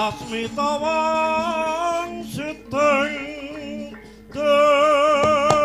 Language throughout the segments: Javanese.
sasmita wangsiting dewa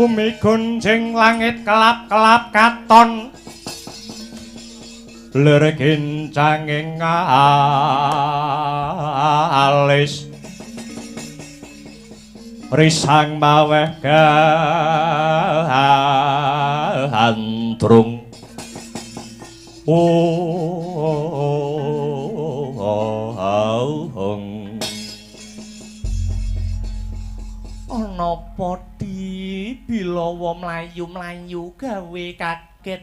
bumi gunjing langit kelap-kelap katon leregincanging alis risang maweh gandrung napa di bilawa mlayu-mlayu gawe kaget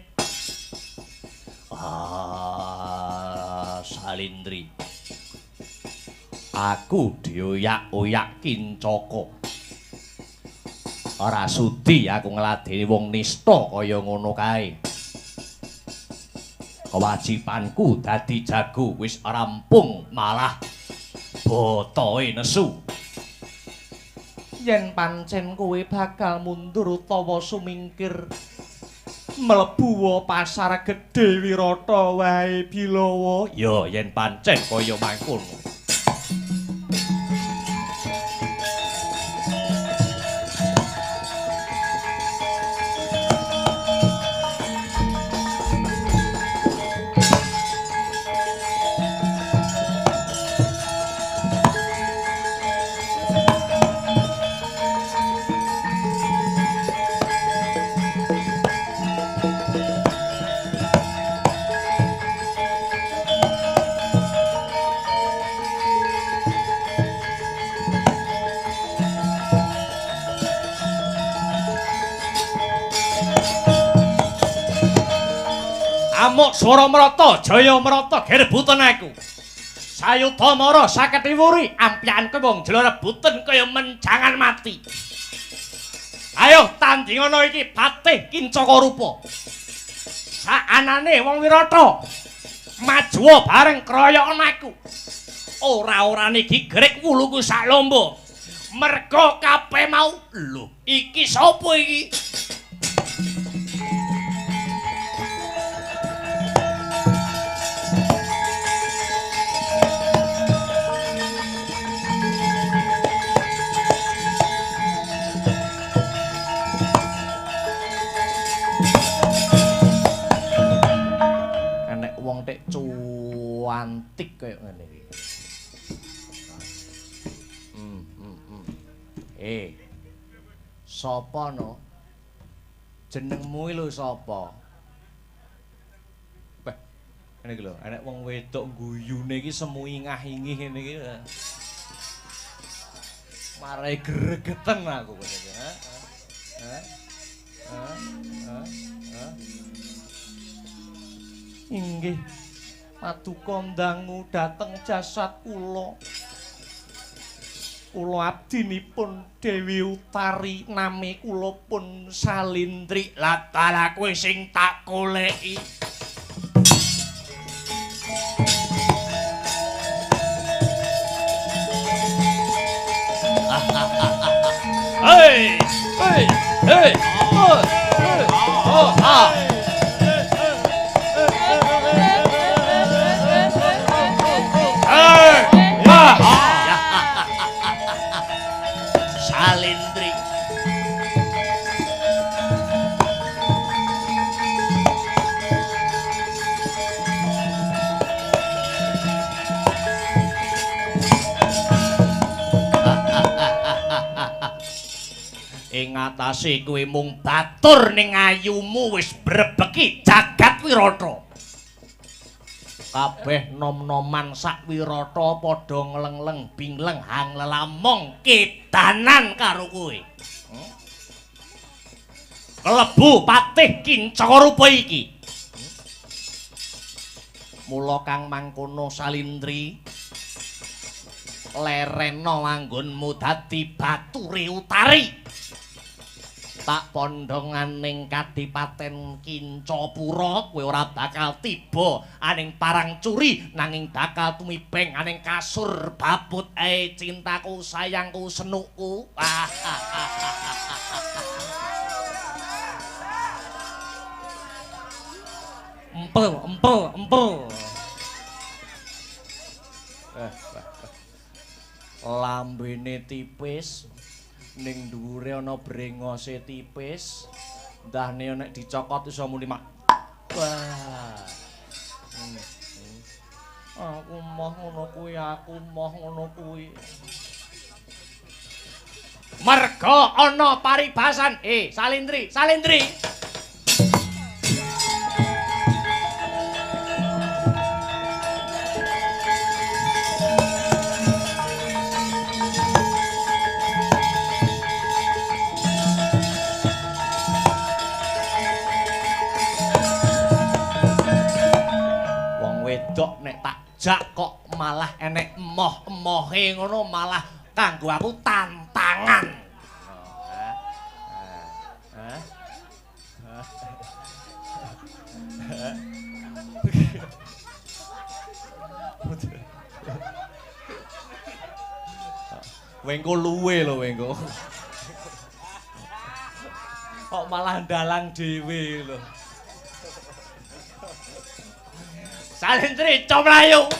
Salindri aku dioyak-oyak kincaka ora sudi aku ngladeni wong nista kaya ngono kae kewajibanku dadi jago wis rampung malah botohe nesu yen pancen kowe bakal mundur utawa sumingkir mlebu pasar gedhe Wirata wae Bilawa ya yen pancen kaya mangkono Amuk swara mrata jaya mrata gerebutan aku sayuda mara saketi wuri ampyanku wong jlerebutan kaya menjangan mati ayo tandingana iki patih kincaka rupa saanane wong Wirata maju bareng kroyokan aku ora-orane gigrek wuluku sak lomba merga kabeh mau lho iki sapa iki cantik kaya ngene iki. Sapa no? Jenengmu lho sapa? Wah, ngene iki lho, enek wong wedok guyune iki semu ingah-ingih ngene iki. Marai gregeten aku ngene iki, Inggih, paduka ndangu dhateng jasad kula. Kula abdinipun Dewi Utari, nami kula pun Salindri. Lah dalah kowe sing tak goleki. Hei, hei, hei. Oh, ah. Salindri. Ing atase kowe mung batur ning ayumu wis brebeki jagat Wirata. Kabeh nom-noman sak Wirata padha ngleng-leng bingleng hang lelamong kedanan karo kowe. Klebu patih Kincarupa iki. Mula kang mangkono Salindri lerena anggonmu dadi bature Utari. Tak pondonganing Kadipaten Kincapura kowe ora bakal tiba aning parang curi nanging bakal tumibeng aning kasur babut cintaku sayangku senukku. Empel. Lambene tipis. Ning dhuwure ana brengose tipis, ndahne nek dicokot iso muni mak. Wah. Aku moh ngono kuwi. Merga ana paribasan. Salindri. Wedok nek tak jak kok malah enek emoh-emohe ngono malah kanggo aku tantangan. Wengko luwe lho wengko. Kok malah dalang dhewe lho. Salindri comlayu.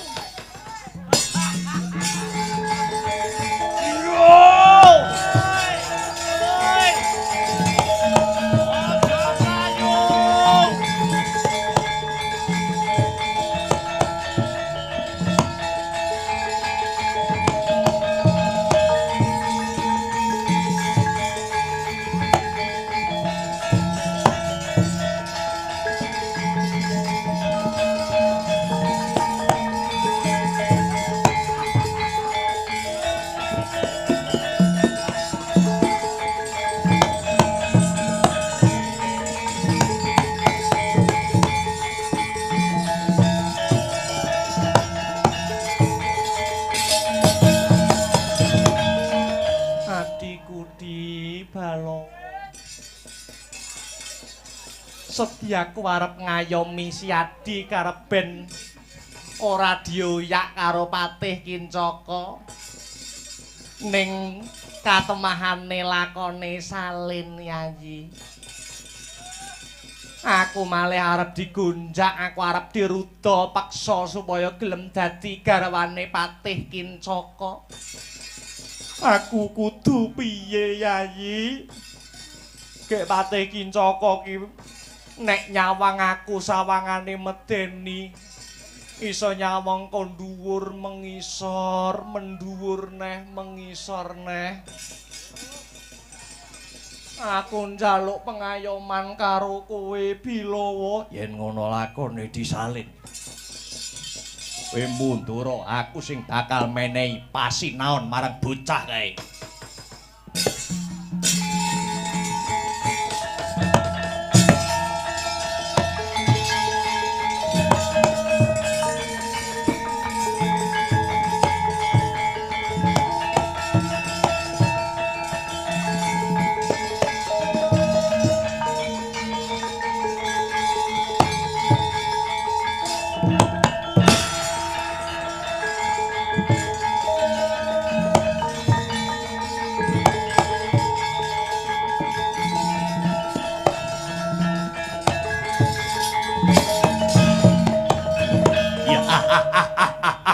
Sediaku arep ngayomi Siadi karep ben ora dioyak karo Patih Kincaka ning katemahane lakone salin Yayi. Aku malih arep digonjak, aku arep diruda paksa supaya gelem dadi garwane Patih Kincaka. Aku kudu piye Yayi? Gek Patih Kincaka ki nek nyawang aku sawangane medeni iso nyawang kon dhuwur mengisor, mendhuwur neh mengisor neh. Aku njaluk pengayoman karo kowe Bilawa. Yen ngono lakone disalin. Kowe mundur aku sing bakal menehi pasinaon marang bocah kae.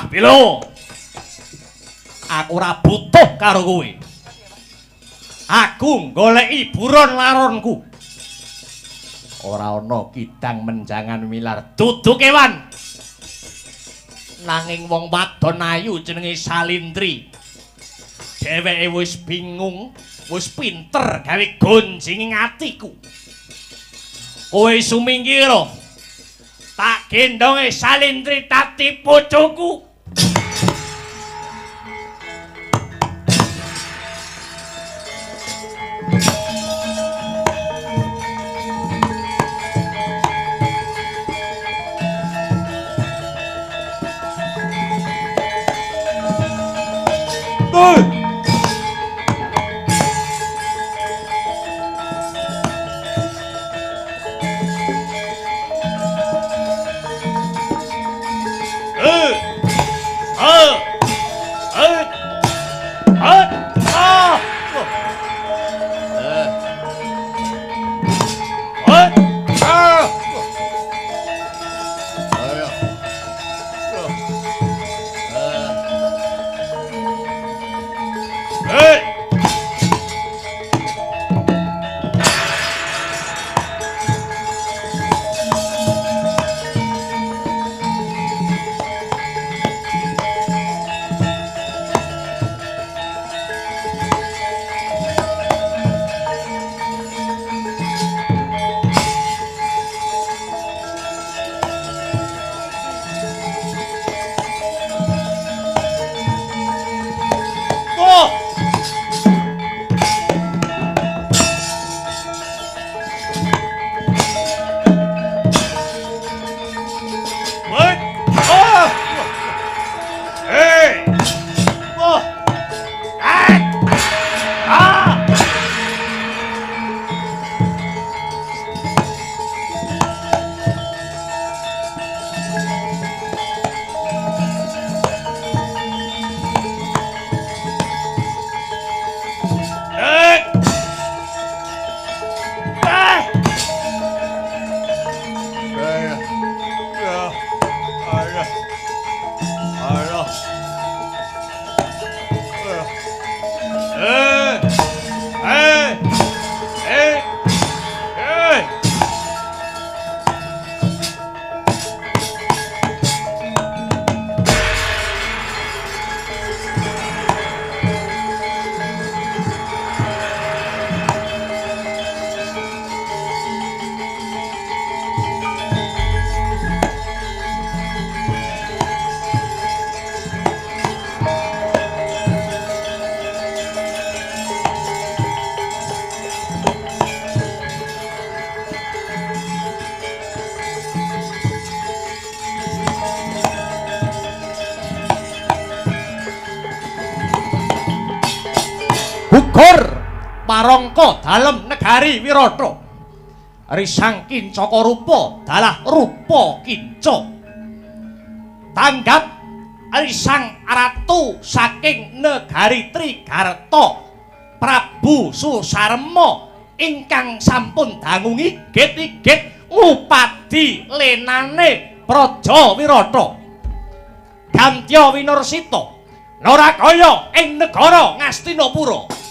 Bilo, aku ora butuh karo kowe. Aku goleki buron laronku. Ora ana kidang menjangan milar dudu kewan. Nanging wong wadon ayu jenenge Salindri. Dheweke wis bingung, wis pinter gawe gonjing ing atiku. Kowe sumingkira tak gendonge Salindri tati bojoku. Gugur parangka dalem negari Wirata. Risang kincaka rupa dalah rupa kinca. Tanggap risang ratu saking negari Trigarta Prabu Susarma ingkang sampun dangungi git-git ngupadi lenane Praja Wirata. Gantya Winarsita Narakaya ing negara Ngastinapura.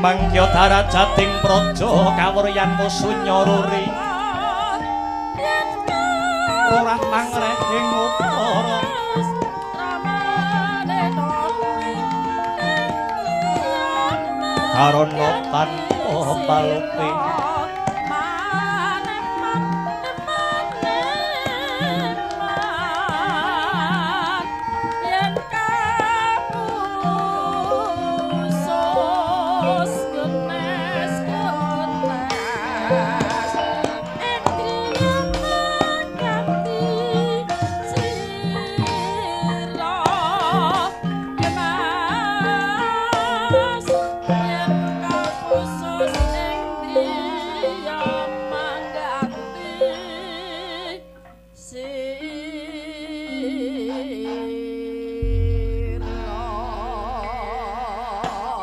mangkya darajating praja kawuryan musuh nyoruri ora pangrehing utara karana tanpa palupi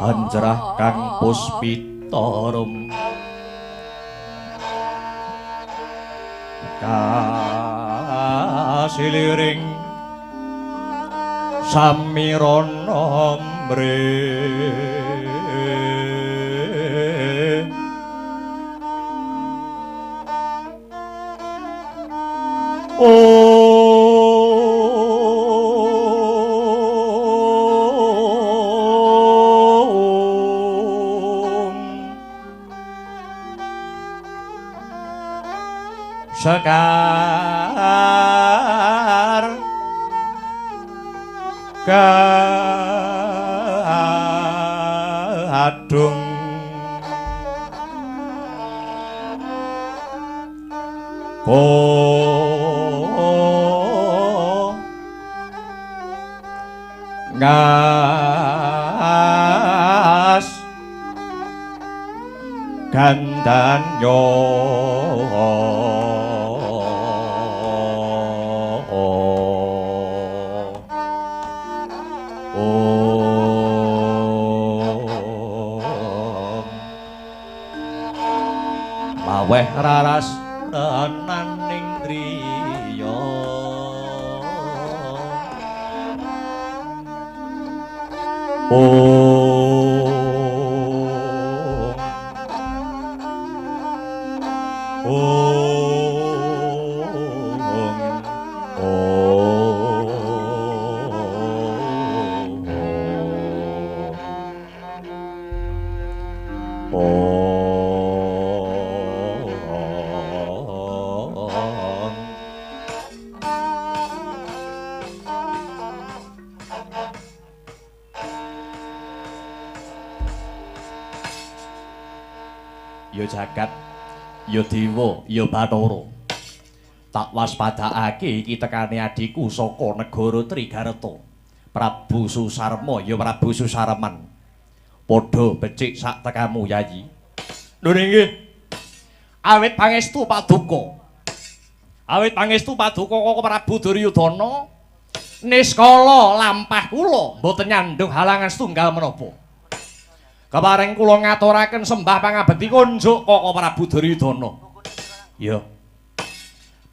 Anjrah kang puspitarum kasiliring samirana mre Sekar kadung ngas gandanyo maweh raras tenaning driya ya jagat ya dewa ya bathara tak waspadakake iki tekane adiku saka negara Trigarta Prabu Susarma ya Prabu Susareman padha becik sak tekamu yayi lho nggih awit pangestu paduka koko Prabu Duryudana niskala lampah kula mboten nyandung halangan setunggal menapa kepareng kula ngaturaken sembah pangabekti kunjuk koko Prabu Duryudana ya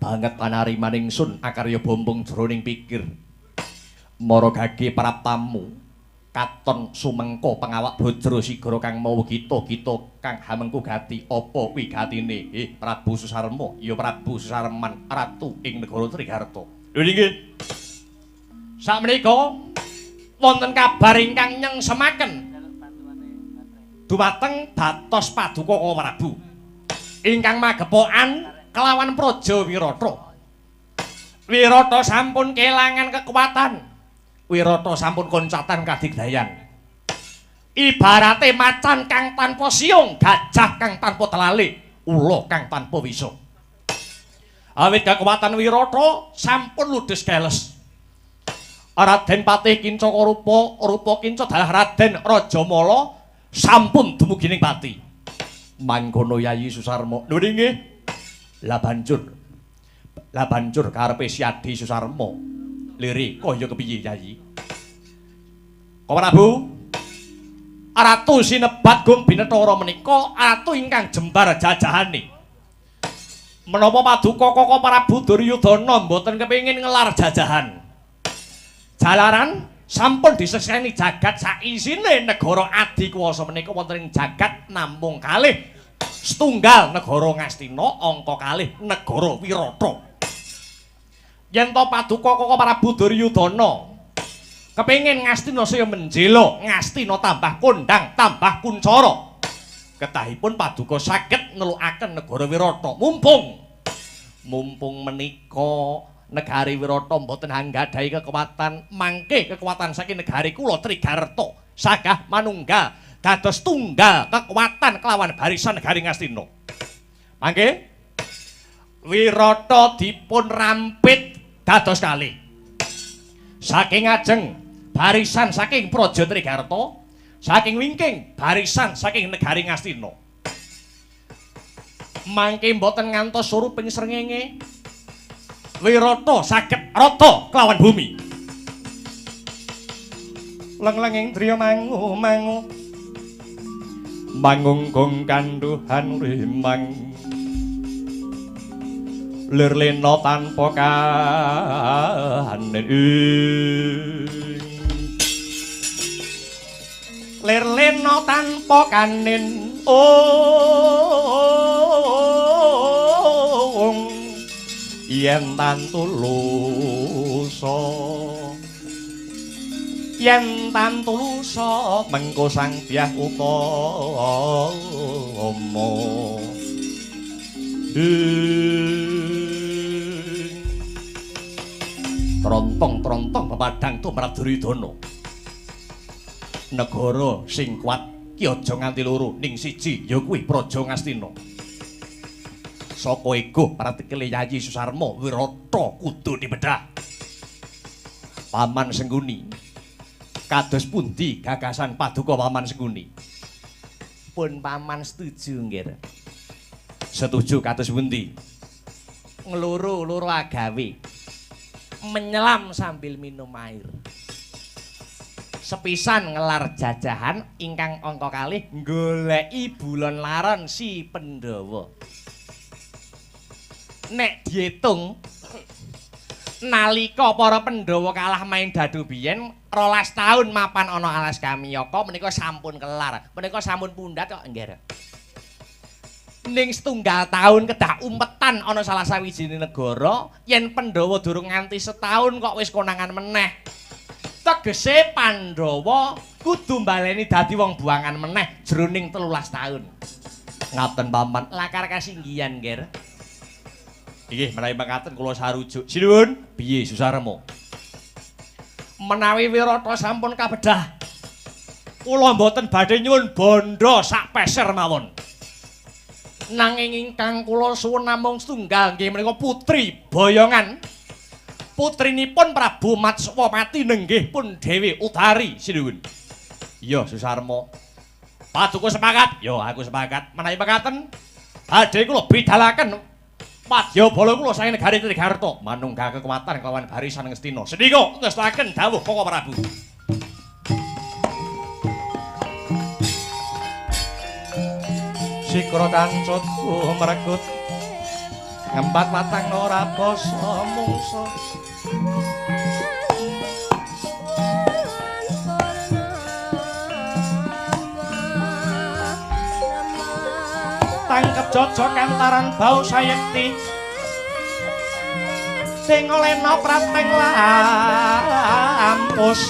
banget panariman ingsun akarya bombong jroning pikir maragage praptamu katon sumengko pengawak Bajra Sigara kang mawa kita kang hamengku gati apa wigatine Prabu Susarma ya Prabu Susareman ratu ing negara Trigarta lho nggih sakmenika wonten kabar ingkang nyengsemaken dumateng Batos Paduka Prabu ingkang magepokan kelawan Praja Wirata sampun kelangan kekuatan Wirata sampun koncatan kadigdayan ibarate macan kang tanpa siung gajah kang tanpa telalik ula kang tanpa wisa awit kekuatan Wirata sampun ludes keles Raden Patih Kinca rupa Kinca dalah Raden Rajamala sampun dumugi ning pati mangkono Yayi Susarma lho nggih lah banjur karepe Siadi Susarma lirik kaya kepiye Yayi Kok Prabu Ratu sinebat Gung Binathara menika ratu ingkang jembar jajahane menapa paduka Koko Prabu Duryudana mboten kepengin ngelar jajahan jalaran sampun disekseni jagat saisine negara adikuwasa menika wonten ing jagat namung kalih setunggal negara Ngastina angka kalih negara Wirata. Yen to Paduka Koko Prabu Duryudana kepengin Ngastina saya menjela, Ngastina tambah kondang, tambah kuncara. Ketahipun Paduka saged nelukaken negara Wirata. Mumpung menika negari Wirata mboten anggadhahi kekuatan, mangke kekuatan saking negari kula Trigarta sagah manunggal dados tunggal kekuatan kelawan barisan negari Ngastina. Mangke Wirata dipun rampit dados kalih. Saking ajeng barisan saking Praja Trigarta, saking wingking barisan saking negari Ngastina. Mangke mboten ngantos suruping srengenge Wirata saged rata kelawan bumi. Leng-lenging driya mangu mangunggung kanduhan rimang lir lena tanpa kahanen lir lena tanpa kanen yen tantulusa mengko sang biah utama trontong pepadang tumrap Duryudana negara sing kuat ki aja nganti loro ning siji ya kuwi Praja Ngastina. Saka ego pratikile Yayi Susarma Wirata kudu dibedah. Paman Sengguni kados pundi gagasan Paduka Paman Sengguni? Pun paman setuju nggih. Setuju kados pundi? Ngloro-loro agawe. Menyelam sambil minum air. Sepisan ngelar jajahan ingkang angka kalih goleki Bulan Laron si Pandhawa. Nek diitung nalika para Pandhawa kalah main dadu biyen 12 taun mapan ana alas Kamiyaka menika sampun kelar. Menika sampun pundhat kok nggih. Ning setunggal taun kedah umpetan ana salah sawijining negara yen Pandhawa durung nganti setahun kok wis konangan meneh. Tegese Pandhawa kudu mbaleni dadi wong buangan meneh jroning 13 taun. Ngaten paman, lakar kasinggihan nggih. Nggih, menawi mekaten kula sarujuk. Sinuwun, piye Susarma? Menawi Wirata sampun kabedah, kula mboten badhe nyuwun bondo sak peser mawon. Nanging ingkang kula suwun namung setunggal nggih menika putri boyongan. Putrinipun Prabu Matswamati nenggih pun Dewi Udari. Sinuwun. Iya Susarma. Paduka sepakat? Ya aku sepakat. Menawi mekaten badhe kula bidhalaken Wadyabala kula saking negari Trigarta manunggal kekuatan kelawan barisan Ngastina. Sedika ngestaken dawuh Koko Prabu. Sikra tancutku mrekut ngempat watang ora basa mungsa. Tangkep jojok kantaran bau sayekti sing olehna prateng lampus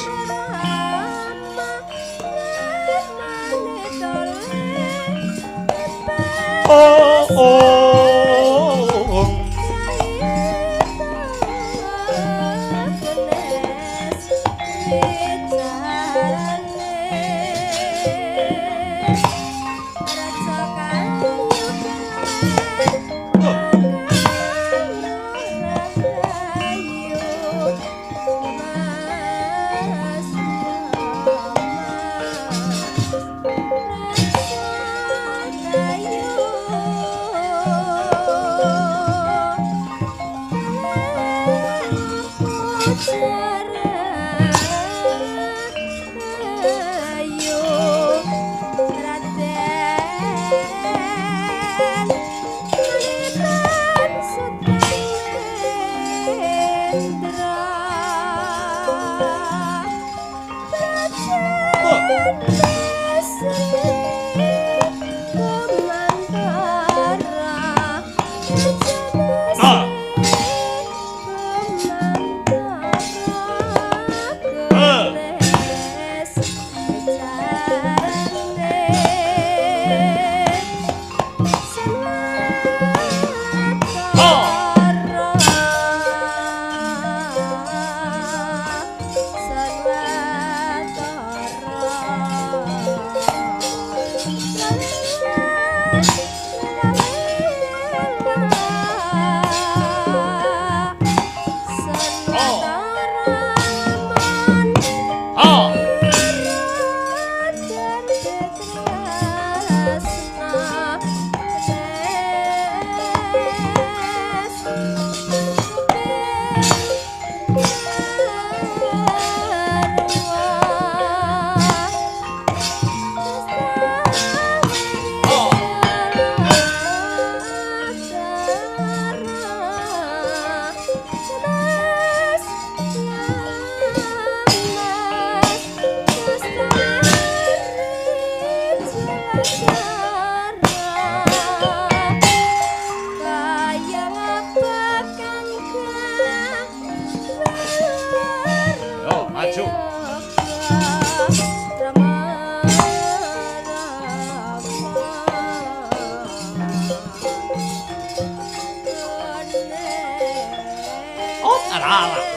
alah.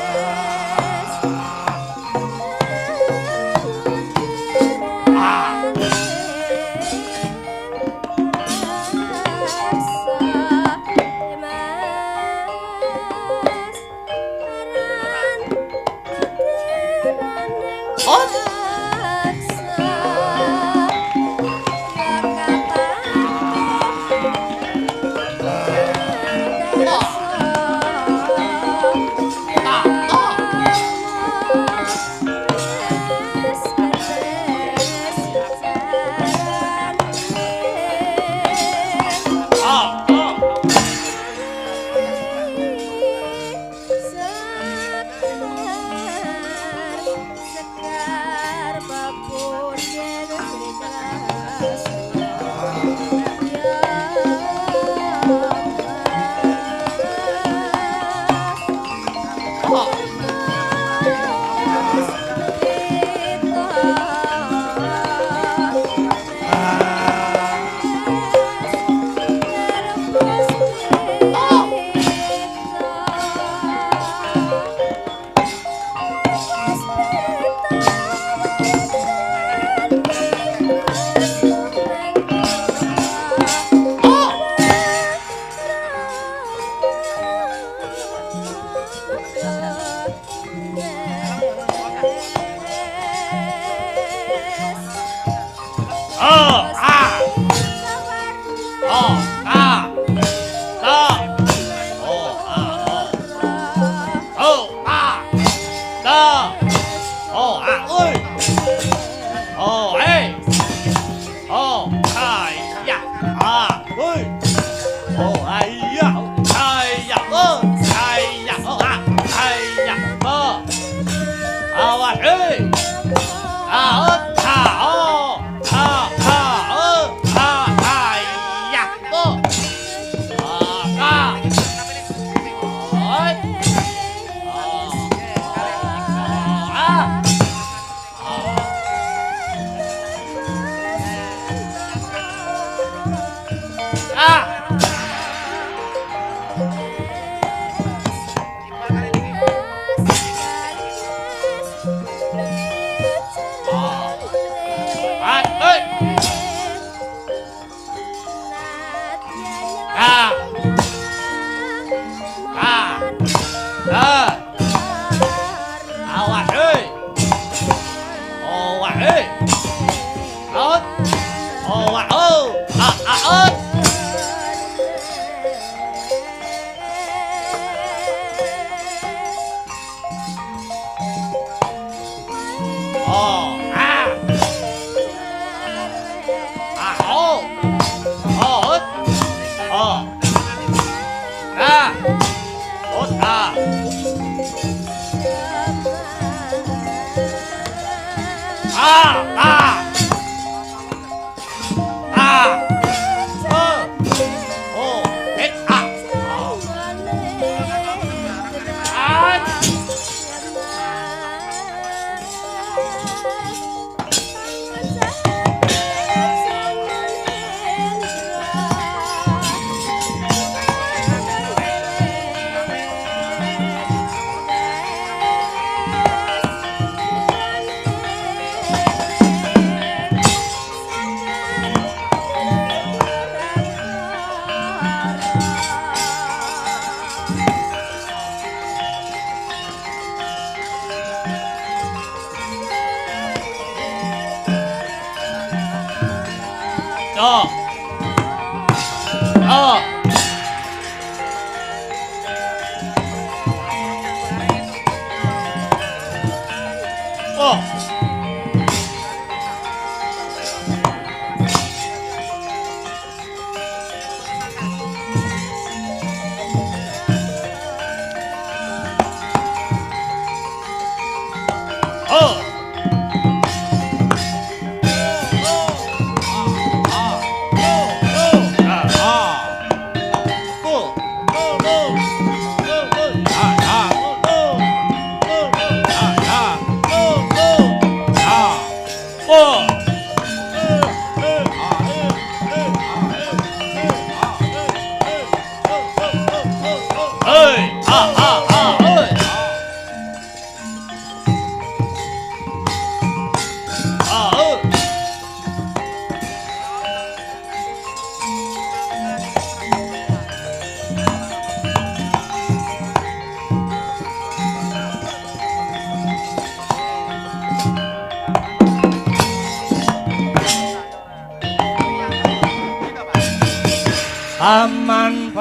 paman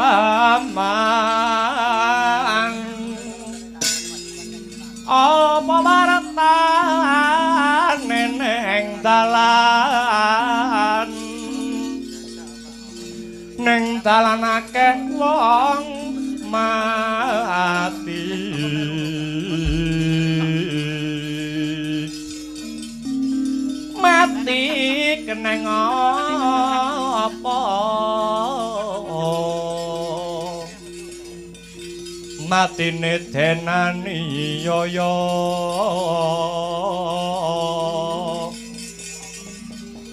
apa wartan neneng dalan ning dalan akeh wong mati mati keneng apa matine denani yoyo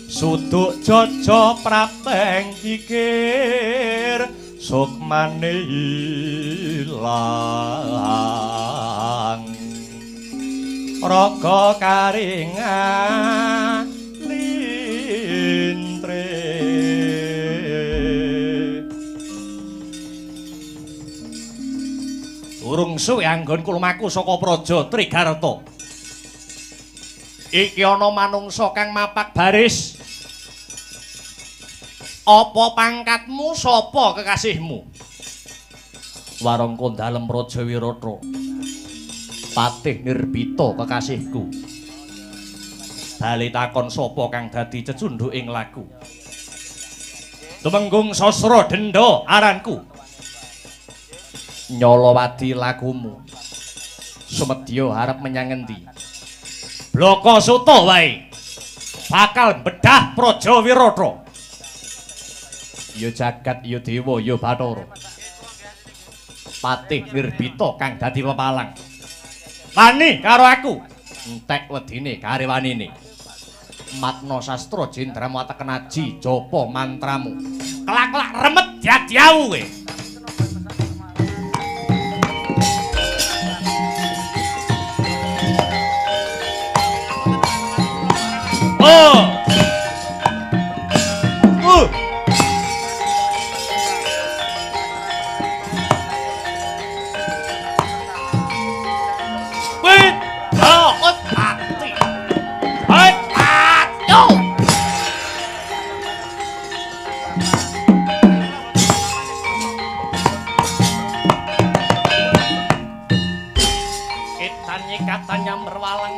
suduk jojo prapeng kikir sukmane ilang raga karingan lintre urung suwe anggon kulmaku saka praja Trigarta iki ana manungsa kang mapak baris apa pangkatmu sapa kekasihmu warangka dalem Raja Wirata Patih Nirbita kekasihku bali takon sapa kang dadi cecundhuking laku Tumenggung Sasra Denda aranku Nyolowadi lakumu sumedya arep menyang endi Blaka Suta wae bakal bedah Praja Wirata ya jagat ya dewa ya Bathara Patih Nirbita kang dadi pepalang wani karo aku entek wedine karewanine Matna Sastra Jendramu ateken aji japa mantramu kelak-kelak remet diadiau kowe katanya merwalang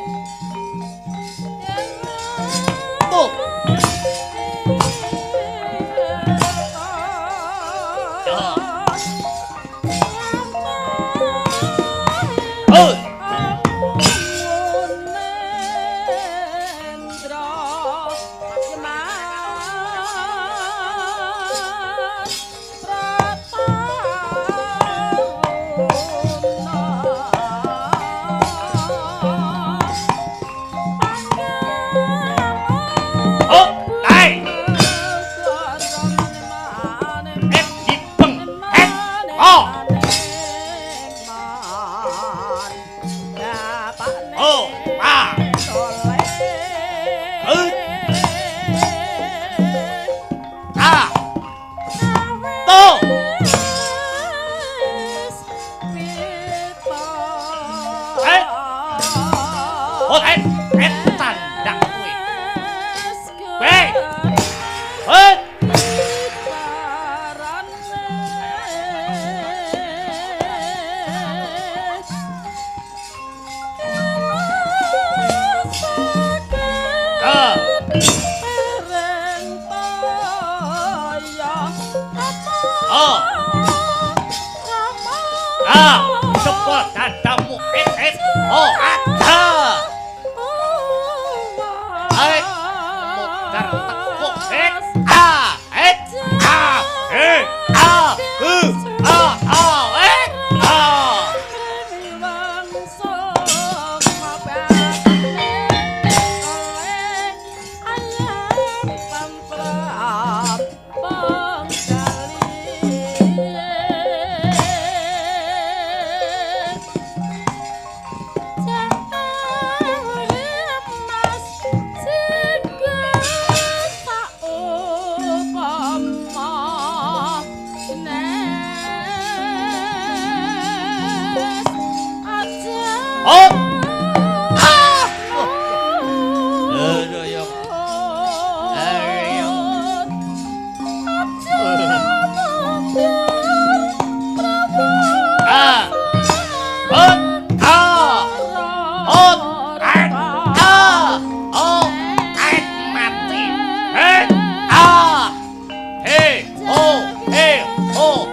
oh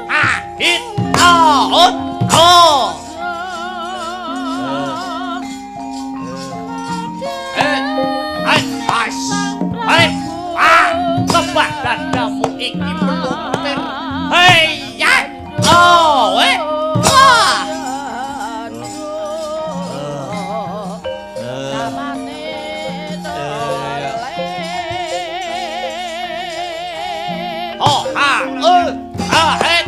hit out oh Tebak dadamu iki meluntir. Hei ya. Oh, wah. Oh, head.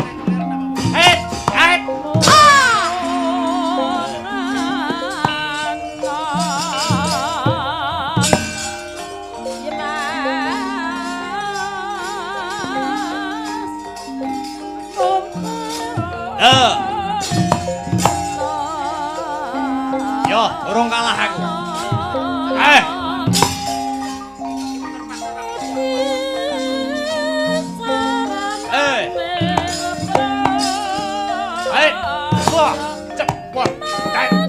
Yo, urung kalah aku. Wah, cepet. Ayo.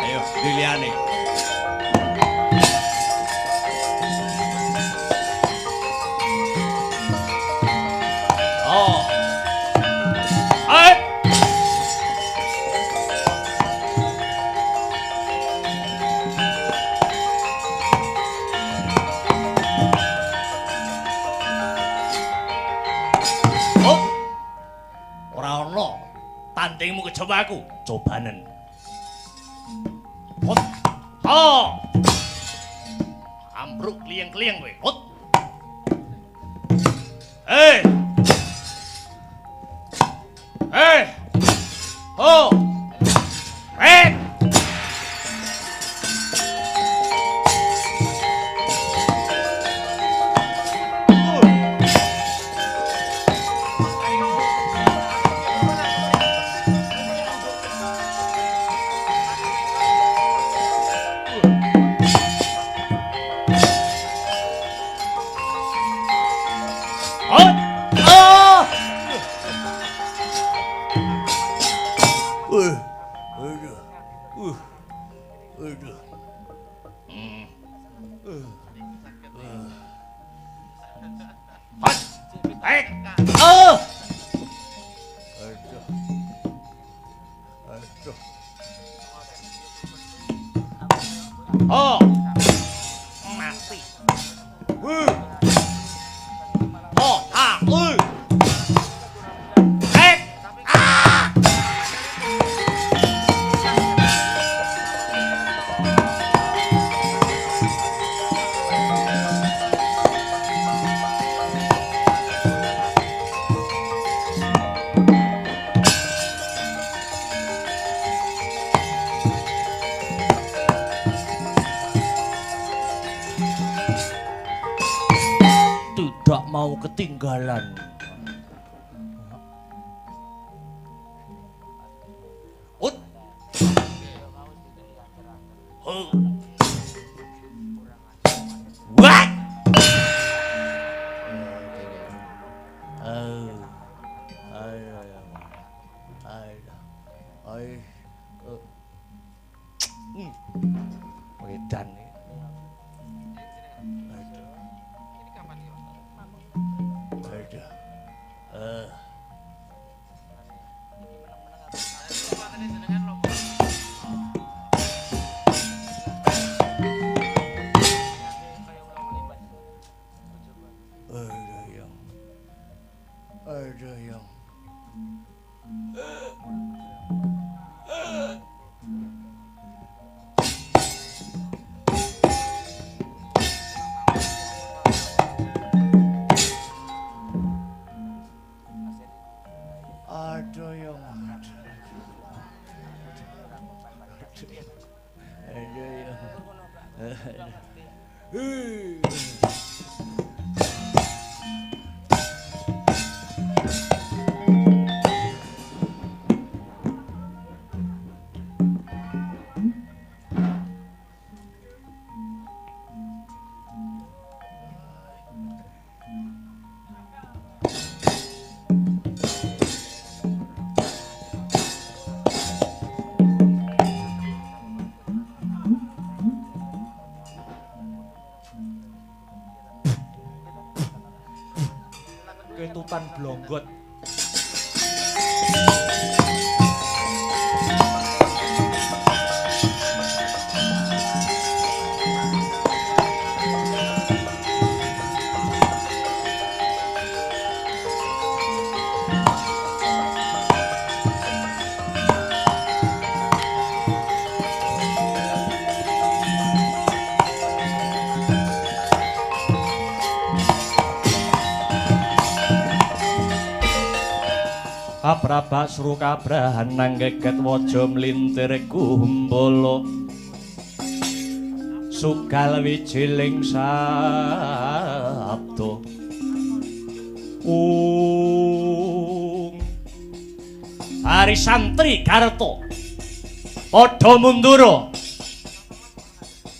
Ayo, Liliane. Tandingmu kecobaku, cobanen. Hot. Oh. Ambruk klieng-klieng kowe. Hot. Oh. Oh, mati. Oh, ketinggalan. Ut. What? Wedan iki. Aduh yang. Aduh yang. Aduh yang. Ketutan blonggot. Kaprabak suru kabrahan nanggeget waja mlintir kumbala sugal wijiling sabda Ari santri Garta padha mundura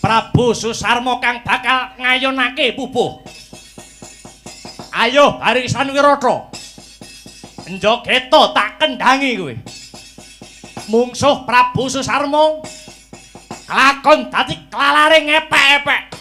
Prabu Susarma kang bakal ngayunake pupuh ayo barisan Wirata Njogeta tak kendhangi kowe. Mungsuh Prabu Susarma kelakon dadi klalare ngepek-epek.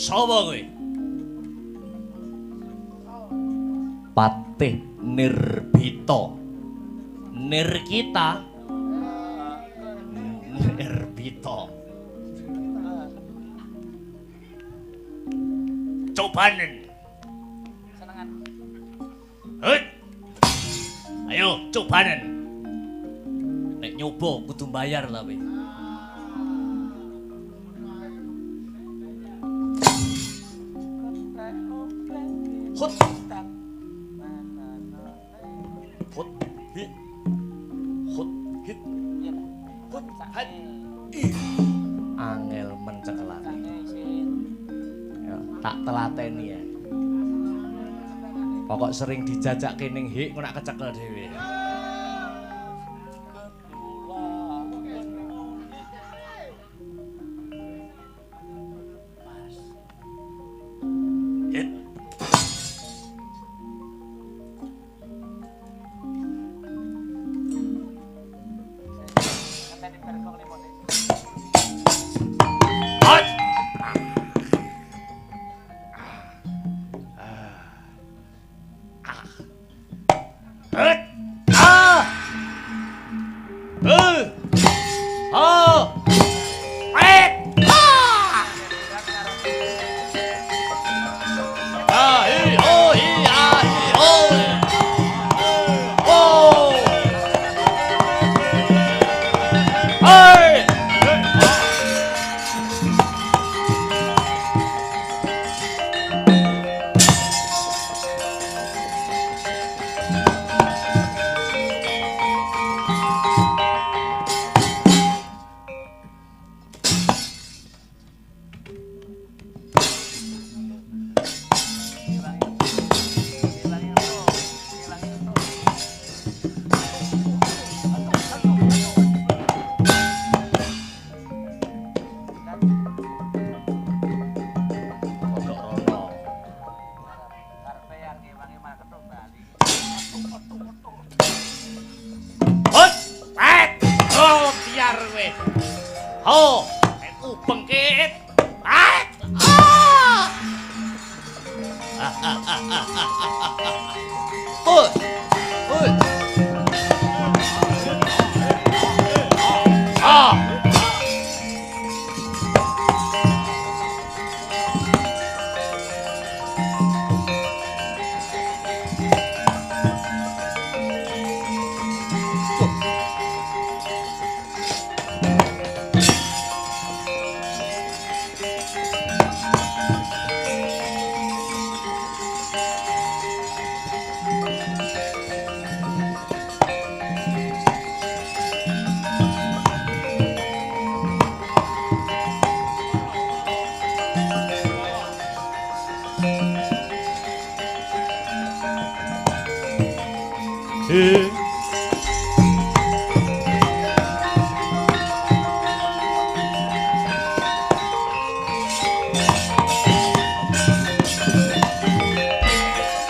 Sapa kowe? Patih Nirbita. Nirkita. Nirbita. Cobanen. Senengan. Hut. Ayo cobanen. Nek nyoba kudu bayar tapi. Hut. Hut. Hit. Hut. Hit. Hut. Hat. Angel mencekelane. Ya, tak telateni ya. Pokok sering dijajak kening hik ngono nak kecekel dhewe.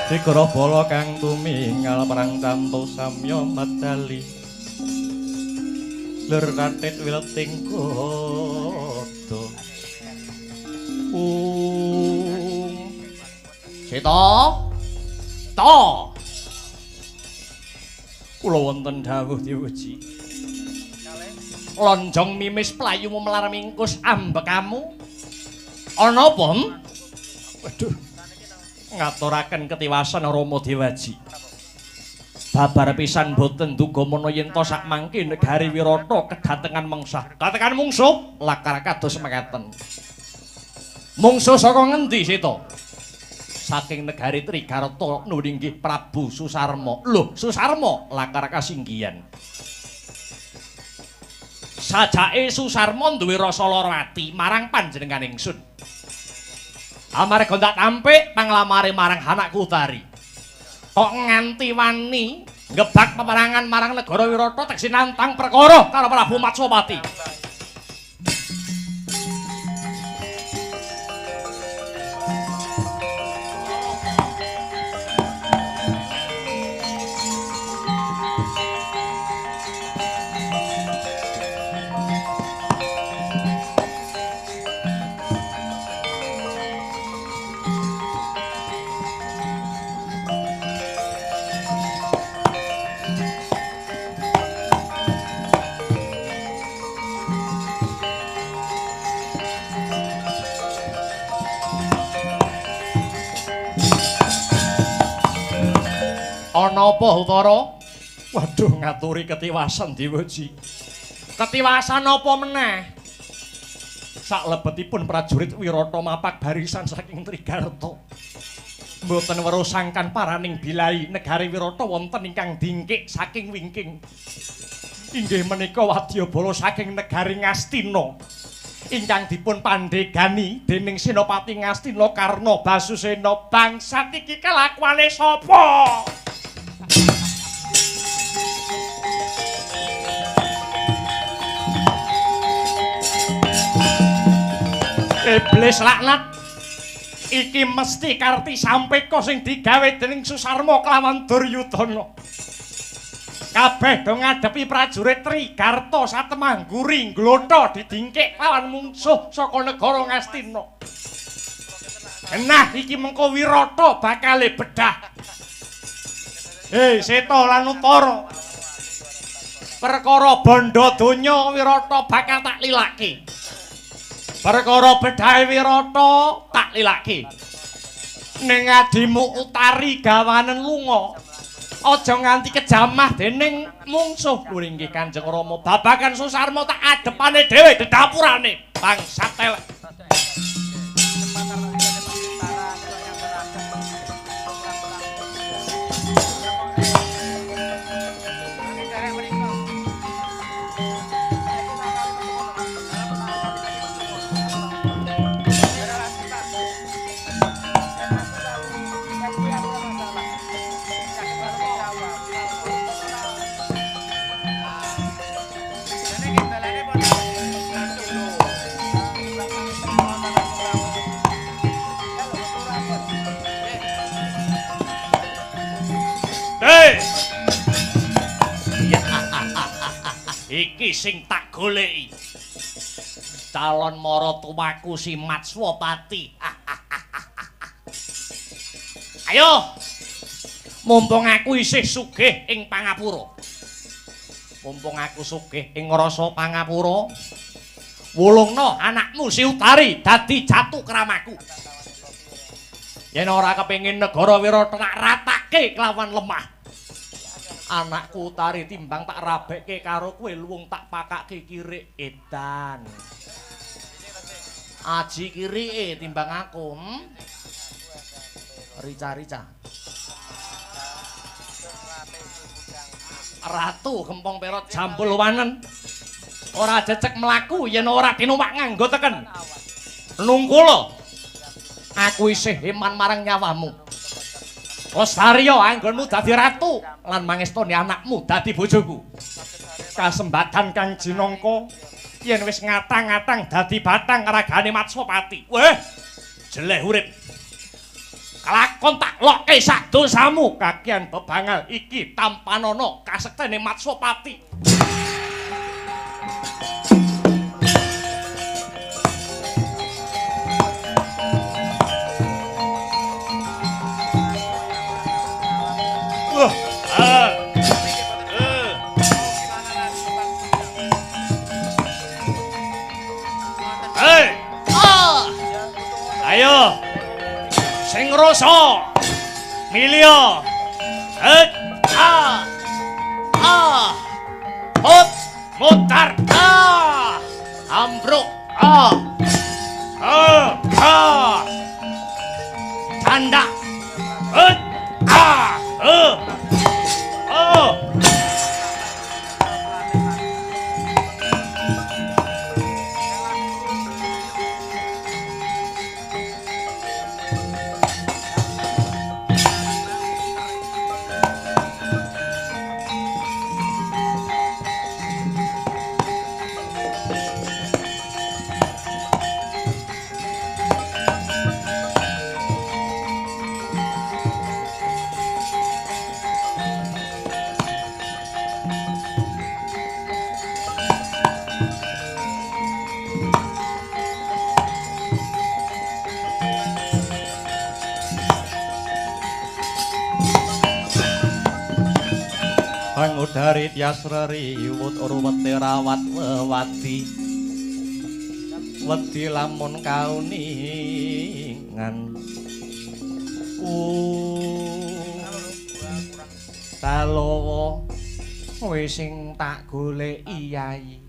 Digara bala kang tumingal perang canto samya medali lur kathit wileting kodo Sita ta kula wonten dawuh diwuji lonjong mimis playumu melar mingkus ambekamu ana apa waduh ngaturaken ketiwasan Rama Dewaji. Babar pisan boten duga menawa yen to sak mangke negari Wirata kedatengan mengsah. Katekan mungsuh lakar kados mekaten. Mungsuh saka ngendi Sita? Saking negari Trigarta nulinggih Prabu Susarma. Lho, Susarma lakar kasinggihan. Sajake Susarma duwe rasa lara ati marang panjenengan ingsun. Amarga ndak tampik panglamare marang anakku Utari. Kok nganti wani ngebak peperangan marang negara Wirata tegese nantang perkara karo Prabu Matsapati. Ana apa Utara? Waduh ngaturi ketiwasan Dewaji. Ketiwasan apa meneh? Saklebetipun prajurit Wirata mapak barisan saking Trigarta. Mboten weruh sangkan paraning bilai negari Wirata wonten ingkang dingkik saking wingking. Inggih menika wadyabala saking negari Ngastina. Ingkang dipun pandhegani dening Senopati Ngastina Karna Basusena. Bangsat iki kelakuane sapa? Iblis laknat iki mesti karti sampeka sing digawe dening Susarma kelawan Duryudana. kabeh do ngadepi prajurit Trigarta satemangguri glotha didingkik lawan mungsuh saka negara Ngastina. Genah iki mengko Wirata bakale bedah. Hei Seta lan Utara. Perkara bondo donya Wirata bakal tak lilake. Perkara bedahe Wirata tak lilake. Ning adimu Utari gawanen lunga. Aja nganti kejamah dening mungsuh. Lho inggih Kanjeng Rama, babagan Susarma tak adepane dhewe dedapurane. Bangsat elek. Iki sing tak goleki. Calon maratuwaku si Matswapati. Ayo. Mumpung aku isih sugih ing pangapura. Mumpung aku sugih ing rasa pangapura, wulungna anakmu si Utari dadi jatuh kramaku. Yen ora kepengin negara Wirata tak ratake kelawan lemah. Anakku Utari timbang tak rabekke karo kowe luwung tak pakake kirik edan. Aji kirike timbang aku. Rica-rica. Ratu Gempong Perot Jambul Wanen. Ora jecek mlaku yen ora dinumpak nganggo teken. Nungkula. Aku isih iman marang nyawamu. Wasarya anggonmu dadi ratu lan mangestoni anakmu dadi bojoku. Kasembadan kang jinangka yen wis ngatang-ngatang dadi batang ragane Matswapati. Weh, jeleh urip. Kelakon tak lokke sak dosamu kakian bebangal iki tampanana kasektene Matswapati. Ayo sing rasa milya hot mutar ambruk tanda Pangudari Tyasrari wut urwete rawat wewati wedi lamun kauningan talowo kowe sing tak goleki Yayi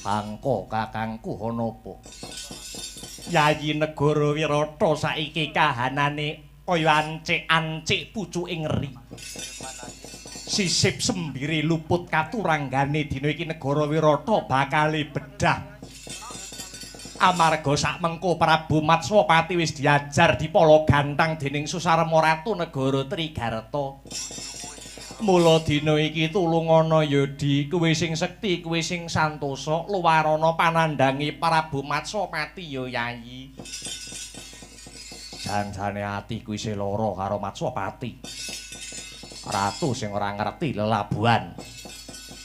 pangko kakangku ana apa Yayi negara Wirata saiki kahanane kaya ancik-ancik pucuking ngeri sisip sembiri luput katuranggane dina iki negara Wirata bakale bedah. Amarga sak mengko Prabu Matswapati wis diajar dipala gantang dening Susarma Ratu negara Trigarta. Mula dina iki tulungana Yodi, kowe sing sekti, kowe sing santosa, luwarana panandhangi Prabu Matswapati ya Yayi. Janjane atiku isih lara karo Matswapati. Ratu sing ora ngerti lelabuhan.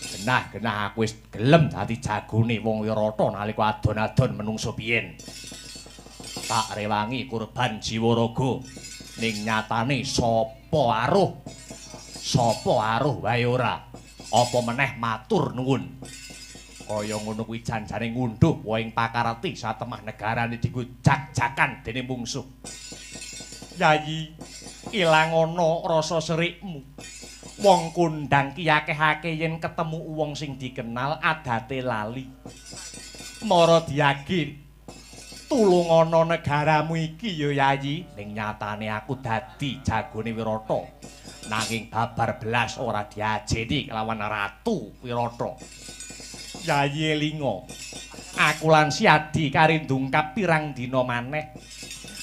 Genah-genah aku wis gelem dadi jagone wong Wirata nalika adon-adon menungso biyen. Tak rewangi kurban jiwa raga ning nyatane sapa aruh? Sapa aruh wae ora. Apa meneh matur nuwun. Kaya ngono kuwi janjane ngunduh waing pakarti satemah negarane dienggo jak-jakan dening mungsuh. Yayi, ilang ana rasa serikmu. Wong kondang ki akeh-akeh yen ketemu wong sing dikenal adate lali. Mara diagi tulung ana negaramu iki ya Yayi. Ning nyatane aku dadi jagone Wirata. Nanging babar belas ora diajeni kelawan Ratu Wirata. Yayi elinga. Aku lan Siadi kari ndungkap pirang dina maneh.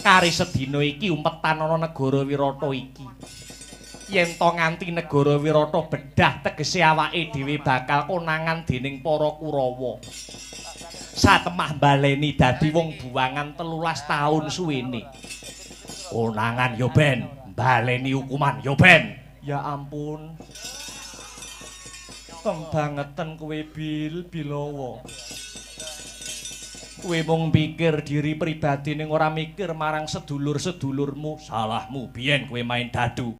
Kari sedina iki umpetan ana negara Wirata iki. Yen to nganti negara Wirata bedah tegese awake dhewe bakal konangan dening para Kurawa. Satemah baleni dadi wong buangan 13 taun suwene. Konangan yo ben, baleni hukuman yo ben. Ya ampun. Pembangeten kowe Bilawa. Kowe mung pikir diri pribadi ning ora mikir marang sedulur-sedulurmu. Salahmu biyen kowe main dadu.